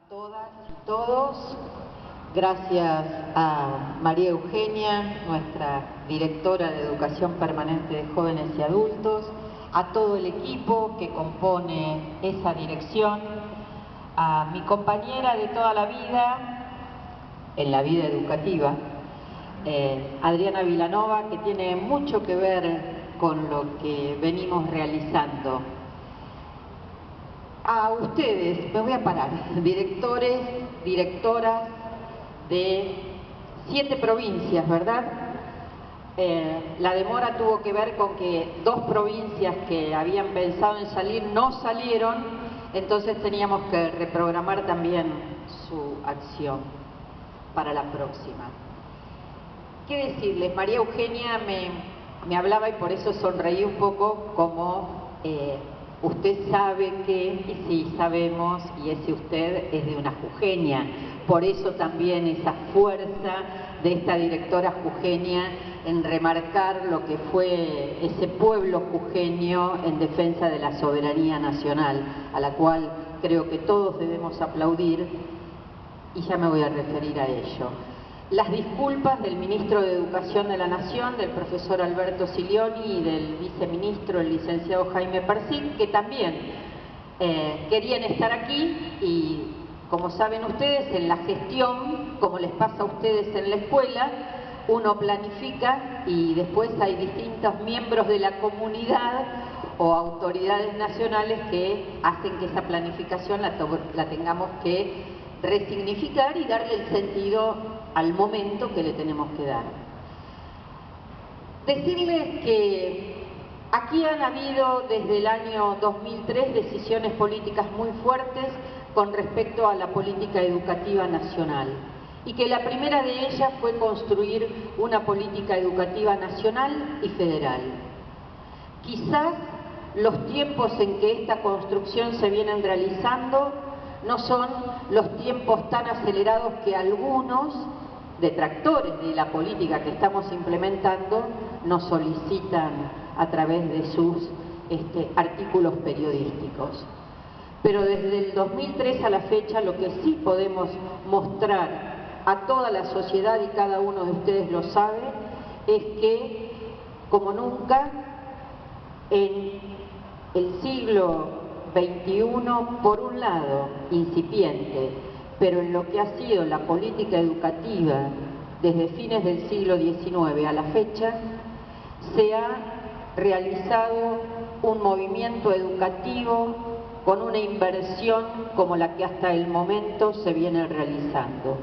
todas y todos. Gracias a María Eugenia, nuestra directora de Educación Permanente de Jóvenes y Adultos, a todo el equipo que compone esa dirección, a mi compañera de toda la vida, en la vida educativa, Adriana Vilanova, que tiene mucho que ver con lo que venimos realizando. A ustedes, me voy a parar, directores, directoras de 7 provincias, ¿verdad? La demora tuvo que ver con que 2 provincias que habían pensado en salir no salieron, entonces teníamos que reprogramar también su acción para la próxima. ¿Qué decirles? María Eugenia me hablaba y por eso sonreí un poco como... usted sabe que, y sí, sabemos, y ese usted es de una jujeña. Por eso también esa fuerza de esta directora jujeña en remarcar lo que fue ese pueblo jujeño en defensa de la soberanía nacional, a la cual creo que todos debemos aplaudir, y ya me voy a referir a ello. Las disculpas del ministro de Educación de la Nación, del profesor Alberto Silioni, y del viceministro, el licenciado Jaime Persic, que también querían estar aquí y, como saben ustedes, en la gestión, como les pasa a ustedes en la escuela, uno planifica y después hay distintos miembros de la comunidad o autoridades nacionales que hacen que esa planificación la tengamos que resignificar y darle el sentido al momento que le tenemos que dar. Decirles que aquí han habido desde el año 2003 decisiones políticas muy fuertes con respecto a la política educativa nacional y que la primera de ellas fue construir una política educativa nacional y federal. Quizás los tiempos en que esta construcción se vienen realizando no son los tiempos tan acelerados que algunos detractores de la política que estamos implementando nos solicitan a través de sus artículos periodísticos. Pero desde el 2003 a la fecha lo que sí podemos mostrar a toda la sociedad, y cada uno de ustedes lo sabe, es que como nunca en el siglo XXI, por un lado, incipiente, pero en lo que ha sido la política educativa desde fines del siglo XIX a la fecha, se ha realizado un movimiento educativo con una inversión como la que hasta el momento se viene realizando.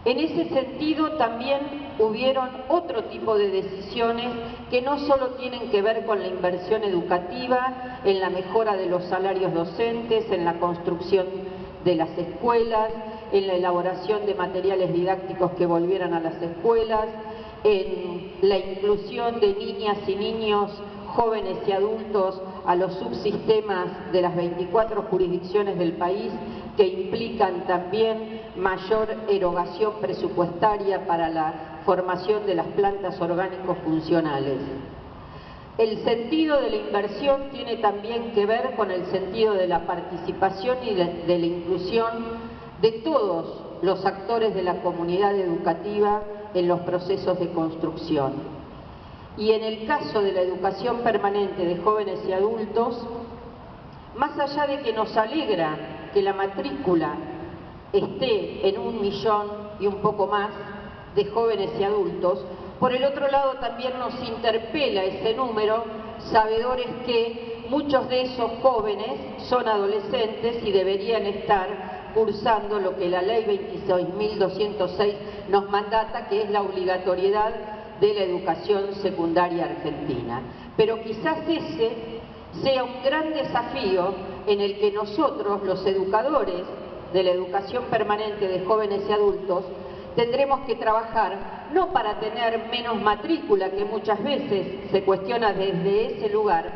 En ese sentido también hubieron otro tipo de decisiones que no solo tienen que ver con la inversión educativa, en la mejora de los salarios docentes, en la construcción de las escuelas, en la elaboración de materiales didácticos que volvieran a las escuelas, en la inclusión de niñas y niños, jóvenes y adultos a los subsistemas de las 24 jurisdicciones del país, que implican también mayor erogación presupuestaria para la formación de las plantas orgánicos funcionales. El sentido de la inversión tiene también que ver con el sentido de la participación y de la inclusión de todos los actores de la comunidad educativa en los procesos de construcción. Y en el caso de la educación permanente de jóvenes y adultos, más allá de que nos alegra que la matrícula esté en 1 millón y un poco más de jóvenes y adultos, por el otro lado también nos interpela ese número, sabedores que muchos de esos jóvenes son adolescentes y deberían estar cursando lo que la ley 26.206 nos mandata, que es la obligatoriedad de la educación secundaria argentina. Pero quizás ese sea un gran desafío en el que nosotros, los educadores de la educación permanente de jóvenes y adultos, tendremos que trabajar no para tener menos matrícula, que muchas veces se cuestiona desde ese lugar,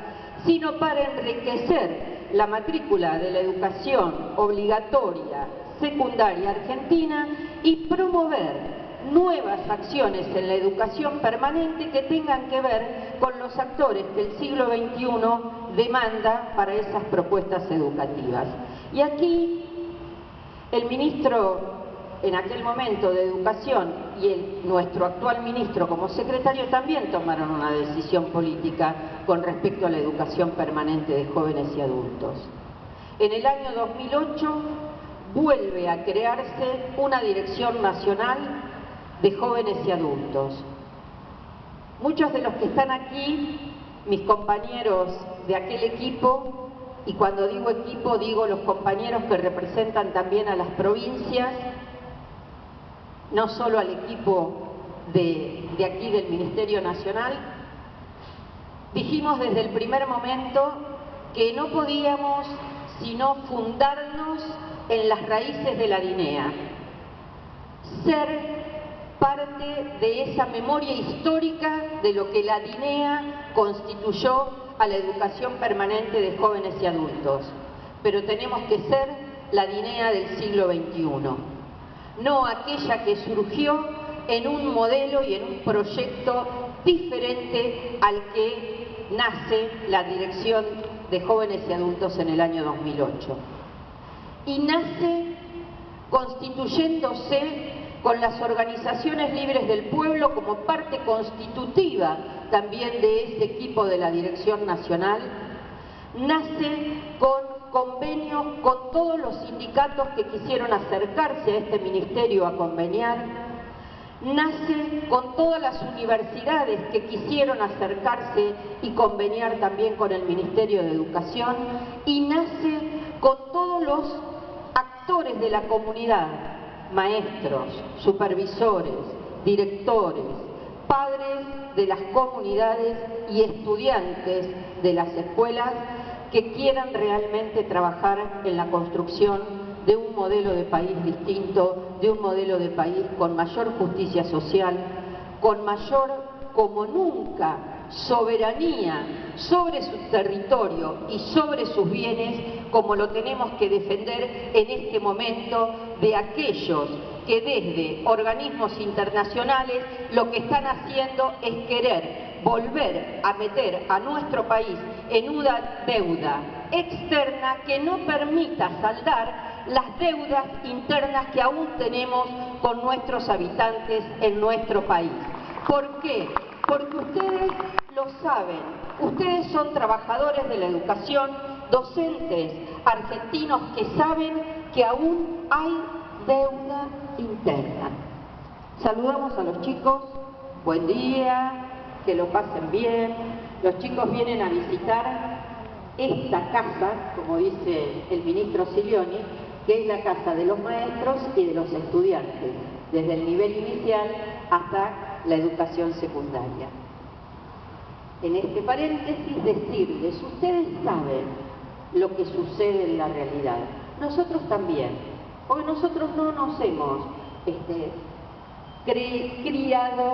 sino para enriquecer la matrícula de la educación obligatoria secundaria argentina y promover nuevas acciones en la educación permanente que tengan que ver con los actores que el siglo XXI demanda para esas propuestas educativas. Y aquí el ministro en aquel momento de Educación y nuestro actual ministro como secretario también tomaron una decisión política con respecto a la educación permanente de jóvenes y adultos. En el año 2008 vuelve a crearse una Dirección Nacional de Jóvenes y Adultos. Muchos de los que están aquí, mis compañeros de aquel equipo, y cuando digo equipo digo los compañeros que representan también a las provincias, no solo al equipo de aquí del Ministerio Nacional, dijimos desde el primer momento que no podíamos sino fundarnos en las raíces de la DINEA, ser parte de esa memoria histórica de lo que la DINEA constituyó a la educación permanente de jóvenes y adultos, pero tenemos que ser la DINEA del siglo XXI. No aquella que surgió en un modelo y en un proyecto diferente al que nace la Dirección de Jóvenes y Adultos en el año 2008. Y nace constituyéndose con las organizaciones libres del pueblo como parte constitutiva también de ese equipo de la Dirección Nacional, nace con convenios con todos los sindicatos que quisieron acercarse a este ministerio a conveniar, nace con todas las universidades que quisieron acercarse y conveniar también con el Ministerio de Educación, y nace con todos los actores de la comunidad, maestros, supervisores, directores, padres de las comunidades y estudiantes de las escuelas que quieran realmente trabajar en la construcción de un modelo de país distinto, de un modelo de país con mayor justicia social, con mayor, como nunca, soberanía sobre su territorio y sobre sus bienes, como lo tenemos que defender en este momento de aquellos que desde organismos internacionales lo que están haciendo es querer volver a meter a nuestro país en una deuda externa que no permita saldar las deudas internas que aún tenemos con nuestros habitantes en nuestro país. ¿Por qué? Porque ustedes lo saben, ustedes son trabajadores de la educación, docentes argentinos que saben que aún hay deuda interna. Saludamos a los chicos, buen día, que lo pasen bien. Los chicos vienen a visitar esta casa, como dice el ministro Silioni, que es la casa de los maestros y de los estudiantes, desde el nivel inicial hasta la educación secundaria. En este paréntesis decirles, ustedes saben lo que sucede en la realidad, nosotros también, porque nosotros no nos hemos criado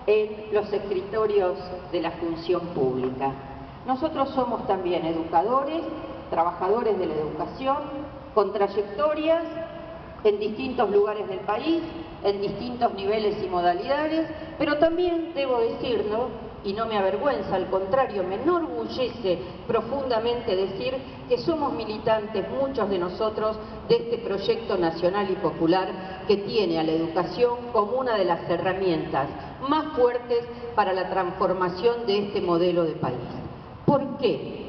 en los escritorios de la función pública. Nosotros somos también educadores, trabajadores de la educación, con trayectorias en distintos lugares del país, en distintos niveles y modalidades, pero también debo decirlo, y no me avergüenza, al contrario, me enorgullece profundamente decir que somos militantes, muchos de nosotros, de este proyecto nacional y popular que tiene a la educación como una de las herramientas más fuertes para la transformación de este modelo de país. ¿Por qué?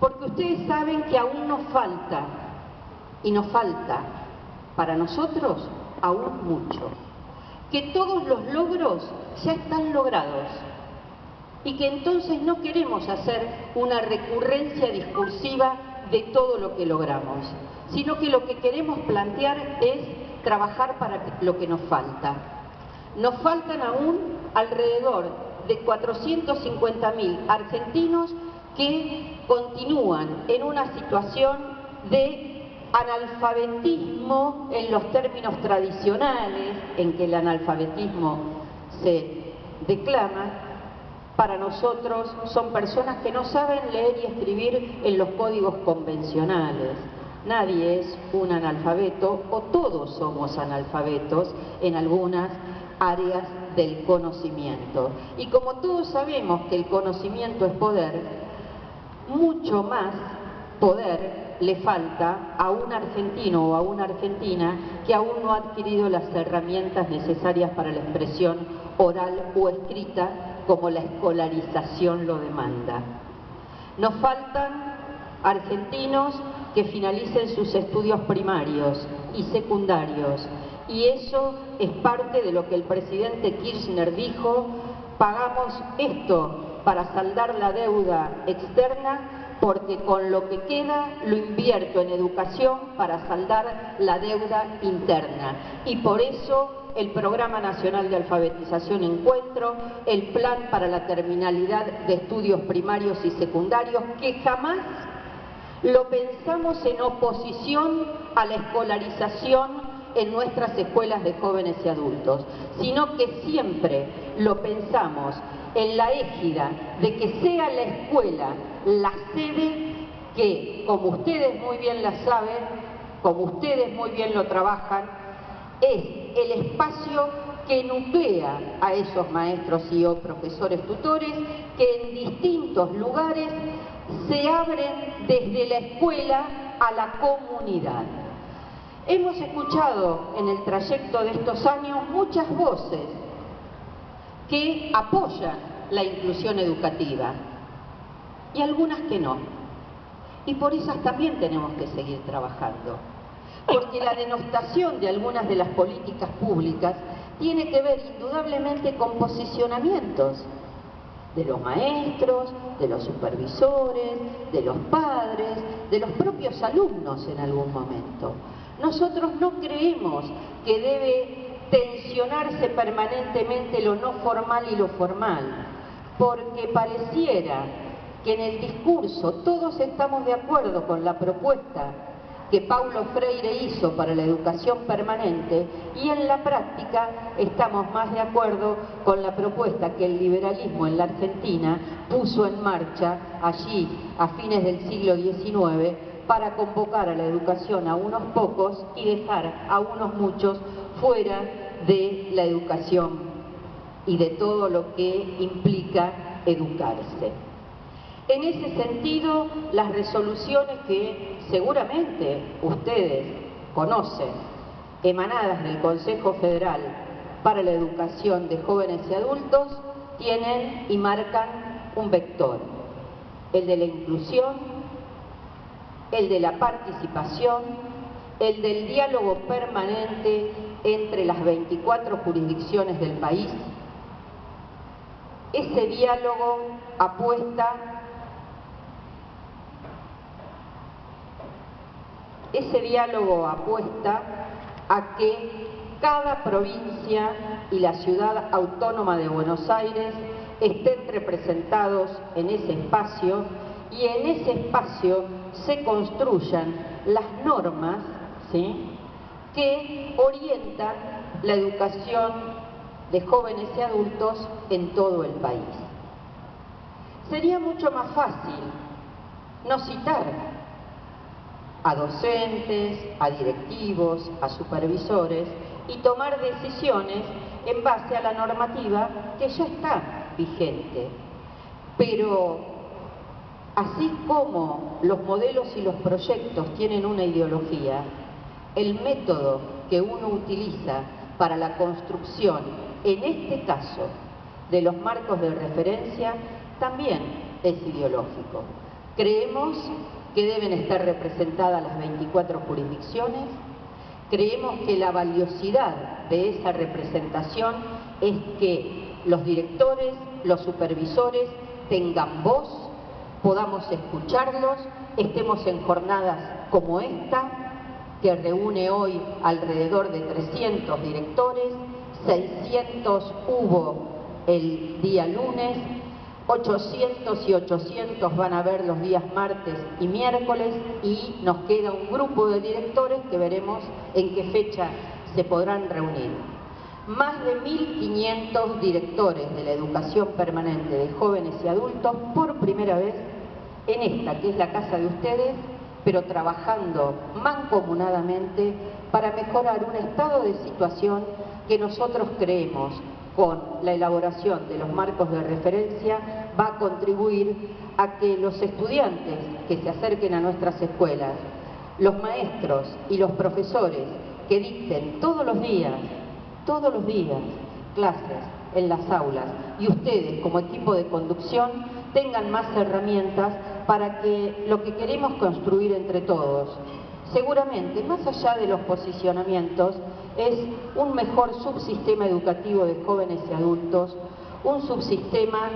Porque ustedes saben que aún nos falta, y nos falta para nosotros aún mucho, que todos los logros ya están logrados y que entonces no queremos hacer una recurrencia discursiva de todo lo que logramos, sino que lo que queremos plantear es trabajar para lo que nos falta. Nos faltan aún alrededor de 450.000 argentinos que continúan en una situación de analfabetismo en los términos tradicionales en que el analfabetismo se declama. Para nosotros son personas que no saben leer y escribir en los códigos convencionales. Nadie es un analfabeto, o todos somos analfabetos en algunas áreas del conocimiento. Y como todos sabemos que el conocimiento es poder, mucho más poder le falta a un argentino o a una argentina que aún no ha adquirido las herramientas necesarias para la expresión oral o escrita como la escolarización lo demanda. Nos faltan argentinos que finalicen sus estudios primarios y secundarios, y eso es parte de lo que el presidente Kirchner dijo: pagamos esto para saldar la deuda externa, porque con lo que queda lo invierto en educación para saldar la deuda interna. Y por eso el Programa Nacional de Alfabetización Encuentro, el Plan para la Terminalidad de Estudios Primarios y Secundarios, que jamás lo pensamos en oposición a la escolarización en nuestras escuelas de jóvenes y adultos, sino que siempre lo pensamos en la égida de que sea la escuela la sede que, como ustedes muy bien la saben, como ustedes muy bien lo trabajan, es el espacio que nuclea a esos maestros y o profesores tutores que en distintos lugares se abren desde la escuela a la comunidad. Hemos escuchado en el trayecto de estos años muchas voces que apoyan la inclusión educativa y algunas que no. Y por esas también tenemos que seguir trabajando. Porque la denostación de algunas de las políticas públicas tiene que ver indudablemente con posicionamientos de los maestros, de los supervisores, de los padres, de los propios alumnos en algún momento. Nosotros no creemos que debe tensionarse permanentemente lo no formal y lo formal, porque pareciera que en el discurso todos estamos de acuerdo con la propuesta que Paulo Freire hizo para la educación permanente, y en la práctica estamos más de acuerdo con la propuesta que el liberalismo en la Argentina puso en marcha allí a fines del siglo XIX para convocar a la educación a unos pocos y dejar a unos muchos fuera de la educación y de todo lo que implica educarse. En ese sentido, las resoluciones que seguramente ustedes conocen, emanadas del Consejo Federal para la Educación de Jóvenes y Adultos, tienen y marcan un vector: el de la inclusión, el de la participación, el del diálogo permanente entre las 24 jurisdicciones del país. Ese diálogo apuesta a que cada provincia y la ciudad autónoma de Buenos Aires estén representados en ese espacio, y en ese espacio se construyan las normas, ¿sí?, que orientan la educación de jóvenes y adultos en todo el país. Sería mucho más fácil no citar a docentes, a directivos, a supervisores y tomar decisiones en base a la normativa que ya está vigente. Pero así como los modelos y los proyectos tienen una ideología, el método que uno utiliza para la construcción, en este caso, de los marcos de referencia, también es ideológico. Creemos que deben estar representadas las 24 jurisdicciones. Creemos que la valiosidad de esa representación es que los directores, los supervisores tengan voz, podamos escucharlos, estemos en jornadas como esta, que reúne hoy alrededor de 300 directores, 600 hubo el día lunes, 800 y 800 van a ver los días martes y miércoles, y nos queda un grupo de directores que veremos en qué fecha se podrán reunir. Más de 1.500 directores de la educación permanente de jóvenes y adultos por primera vez en esta, que es la casa de ustedes, pero trabajando mancomunadamente para mejorar un estado de situación que nosotros creemos, con la elaboración de los marcos de referencia, va a contribuir a que los estudiantes que se acerquen a nuestras escuelas, los maestros y los profesores que dicten todos los días, clases en las aulas, y ustedes como equipo de conducción tengan más herramientas para que lo que queremos construir entre todos, seguramente, más allá de los posicionamientos, es un mejor subsistema educativo de jóvenes y adultos, un subsistema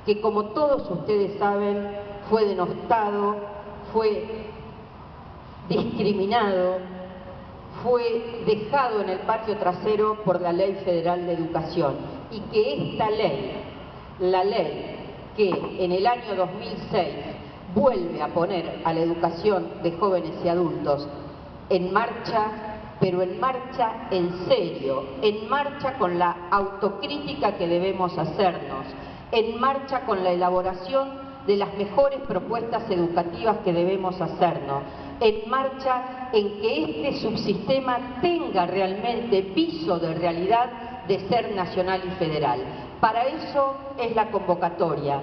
que, como todos ustedes saben, fue denostado, fue discriminado, fue dejado en el patio trasero por la Ley Federal de Educación, y que esta ley, la ley que en el año 2006 vuelve a poner a la educación de jóvenes y adultos en marcha, pero en marcha en serio, en marcha con la autocrítica que debemos hacernos, en marcha con la elaboración de las mejores propuestas educativas que debemos hacernos, en marcha en que este subsistema tenga realmente piso de realidad de ser nacional y federal. Para eso es la convocatoria,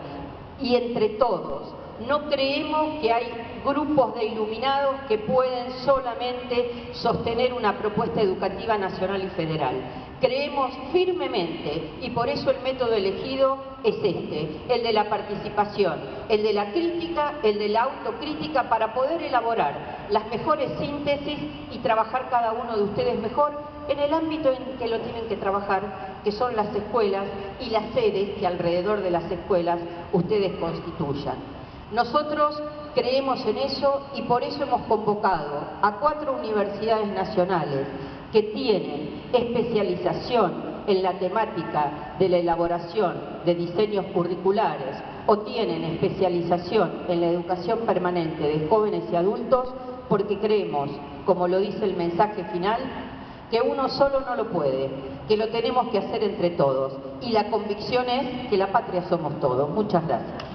y entre todos. No creemos que hay grupos de iluminados que pueden solamente sostener una propuesta educativa nacional y federal. Creemos firmemente, y por eso el método elegido es este, el de la participación, el de la crítica, el de la autocrítica, para poder elaborar las mejores síntesis y trabajar cada uno de ustedes mejor en el ámbito en que lo tienen que trabajar, que son las escuelas y las sedes que alrededor de las escuelas ustedes constituyan. Nosotros creemos en eso y por eso hemos convocado a 4 universidades nacionales que tienen especialización en la temática de la elaboración de diseños curriculares o tienen especialización en la educación permanente de jóvenes y adultos, porque creemos, como lo dice el mensaje final, que uno solo no lo puede, que lo tenemos que hacer entre todos, y la convicción es que la patria somos todos. Muchas gracias.